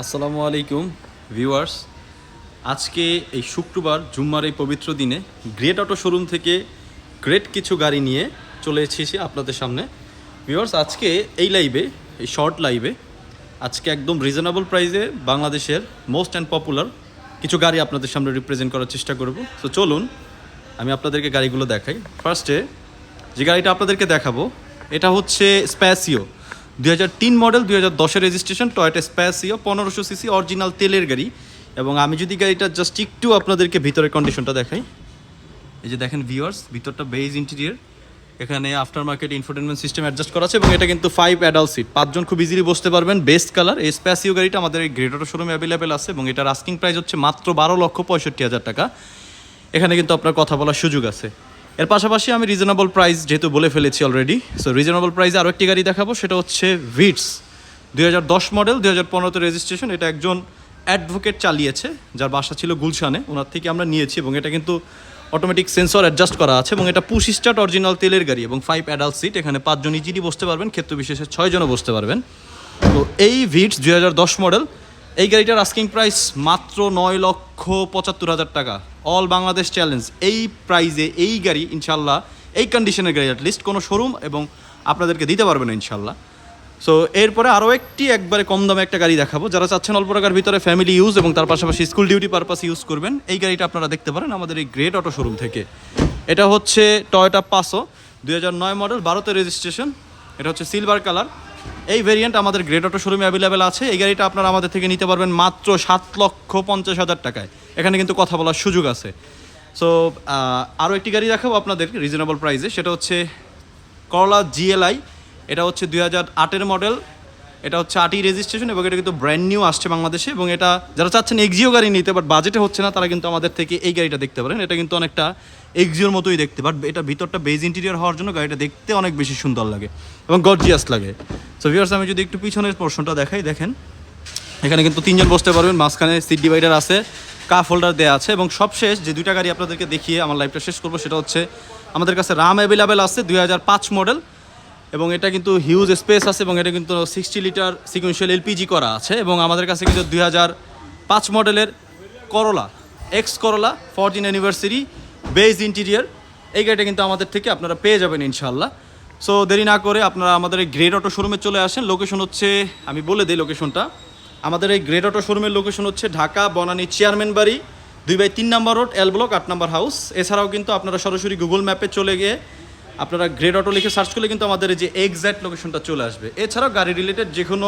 আসসালামু আলাইকুম ভিউয়ার্স। আজকে এই শুক্রবার জুম্মার এই পবিত্র দিনে গ্রেট অটো শোরুম থেকে গ্রেট কিছু গাড়ি নিয়ে চলে এসেছি আপনাদের সামনে। ভিউয়ার্স, আজকে এই লাইভে, এই শর্ট লাইভে আজকে একদম রিজনেবল প্রাইসে বাংলাদেশের মোস্ট অ্যান্ড পপুলার কিছু গাড়ি আপনাদের সামনে রিপ্রেজেন্ট করার চেষ্টা করব। তো চলুন আমি আপনাদেরকে গাড়িগুলো দেখাই। ফার্স্টে যে গাড়িটা আপনাদেরকে দেখাবো এটা হচ্ছে স্প্যাসিও 2003 মডেল, 2010-এর registration, Toyota Spacio 1500 CC original তেলের গাড়ি। এবং আমি যদি গাড়িটা জাস্ট একটু আপনাদেরকে ভিতরের কন্ডিশনটা দেখাই, এই যে দেখেন ভিউয়ার্স, ভিতরটা বেজ ইন্টেরিয়র, এখানে after market infotainment system adjust করা আছে এবং এটা কিন্তু 5 অ্যাডাল্ট সিট, 5 জন খুব ইজিলি বসতে পারবেন। বেস্ট কালার এই স্প্যাসিও গাড়িটা আমাদের এই গ্রেট অটো শোরুমে অ্যাভেলেবেল আছে এবং এটার আস্কিং প্রাইস হচ্ছে মাত্র 12,65,000 টাকা। এখানে কিন্তু আপনার কথা বলার সুযোগ আছে। এর পাশাপাশি আমি রিজনেবল প্রাইস যেহেতু বলে ফেলেছি অলরেডি, সো রিজনেবল প্রাইসে আরও একটি গাড়ি দেখাবো, সেটা হচ্ছে ভিটস 2010 মডেল, 2015-তে রেজিস্ট্রেশন। এটা একজন অ্যাডভোকেট চালিয়েছে, যার বাসা ছিল গুলশানে, ওনার থেকে আমরা নিয়েছি এবং এটা কিন্তু অটোমেটিক সেন্সর অ্যাডজাস্ট করা আছে এবং এটা পুশ স্টার্ট অরিজিনাল তেলের গাড়ি এবং 5 অ্যাডাল্ট সিট। এখানে 5 জন ইজিলি বসতে পারবেন, ক্ষেত্র বিশেষে 6 জনও বসতে পারবেন। তো এই ভিটস 2010 মডেল, এই গাড়িটার আস্কিং প্রাইস মাত্র 9,75,000 টাকা। অল বাংলাদেশ চ্যালেঞ্জ এই প্রাইজে এই গাড়ি ইনশাল্লাহ, এই কন্ডিশনের গাড়ি অ্যাটলিস্ট কোনো শোরুম এবং আপনাদেরকে দিতে পারবে না ইনশাল্লাহ। সো এরপরে আরও একবারে কম দামে একটা গাড়ি দেখাবো, যারা চাচ্ছেন অল্প টাকার ভিতরে ফ্যামিলি ইউজ এবং তার পাশাপাশি স্কুল ডিউটি পারপাস ইউজ করবেন, এই গাড়িটা আপনারা দেখতে পারেন আমাদের এই গ্রেট অটো শোরুম থেকে। এটা হচ্ছে টয়োটা পাসো 2009 মডেল, 12-তে রেজিস্ট্রেশন। এটা হচ্ছে সিলভার কালার। এই ভেরিয়েন্ট আমাদের গ্রেট অটো শোরুমে অ্যাভেলেবেল আছে। এই গাড়িটা আপনারা আমাদের থেকে নিতে পারবেন মাত্র 7,50,000 টাকায়। এখানে কিন্তু কথা বলার সুযোগ আছে। সো আরও একটি গাড়ি দেখাবো আপনাদের রিজনেবল প্রাইসে, সেটা হচ্ছে করলা জিএলআই। এটা হচ্ছে 2008-এর মডেল, এটা হচ্ছে 8ই রেজিস্ট্রেশন এবং এটা কিন্তু ব্র্যান্ড নিউ আসছে বাংলাদেশে। এবং এটা যারা চাচ্ছেন এক্সিও গাড়ি নিতে বাট বাজেটে হচ্ছে না, তারা কিন্তু আমাদের থেকে এই গাড়িটা দেখতে পারেন। এটা কিন্তু অনেকটা এক্সিওর মতোই দেখতে, বাট এটা ভিতরটা বেজ ইন্টেরিয়র হওয়ার জন্য গাড়িটা দেখতে অনেক বেশি সুন্দর লাগে এবং গর্জিয়াস লাগে। সো ভিউয়ার্স, আমি যদি একটু পিছনের পোর্শনটা দেখাই, দেখেন এখানে কিন্তু 3 জন বসতে পারবেন, মাঝখানে সিট ডিভাইডার আছে, কাপ হোল্ডার দেওয়া আছে। এবং সবশেষ যে দুইটা গাড়ি আপনাদেরকে দেখিয়ে আমার লাইভটা শেষ করবো, সেটা হচ্ছে আমাদের কাছে রাম অ্যাভেলেবেল আছে 2005 মডেল এবং এটা কিন্তু হিউজ স্পেস আছে এবং এটা কিন্তু 60 লিটার সিকুয়েন্সিয়াল এলপিজি করা আছে। এবং আমাদের কাছে কিন্তু 2005 মডেলের করলা, X Corolla 14 anniversary beige interior, এই গাড়িটা কিন্তু আমাদের থেকে আপনারা পেয়ে যাবেন ইনশাল্লাহ। সো দেরি না করে আপনারা আমাদের এই গ্রেট অটো শোরুমে চলে আসেন। লোকেশন হচ্ছে, আমি বলে দিই লোকেশনটা, আমাদের এই গ্রেট অটো শোরুমের লোকেশন হচ্ছে ঢাকা বনানী চেয়ারম্যান বাড়ি 2/3 নম্বর রোড, এল ব্লক 8 নম্বর হাউস। এছাড়াও কিন্তু আপনারা সরাসরি গুগল ম্যাপে চলে গিয়ে আপনারা গ্রেট অটো লিখে সার্চ করলে কিন্তু আমাদের এই যে এক্স্যাক্ট লোকেশনটা চলে আসবে। এছাড়াও গাড়ি রিলেটেড যে কোনো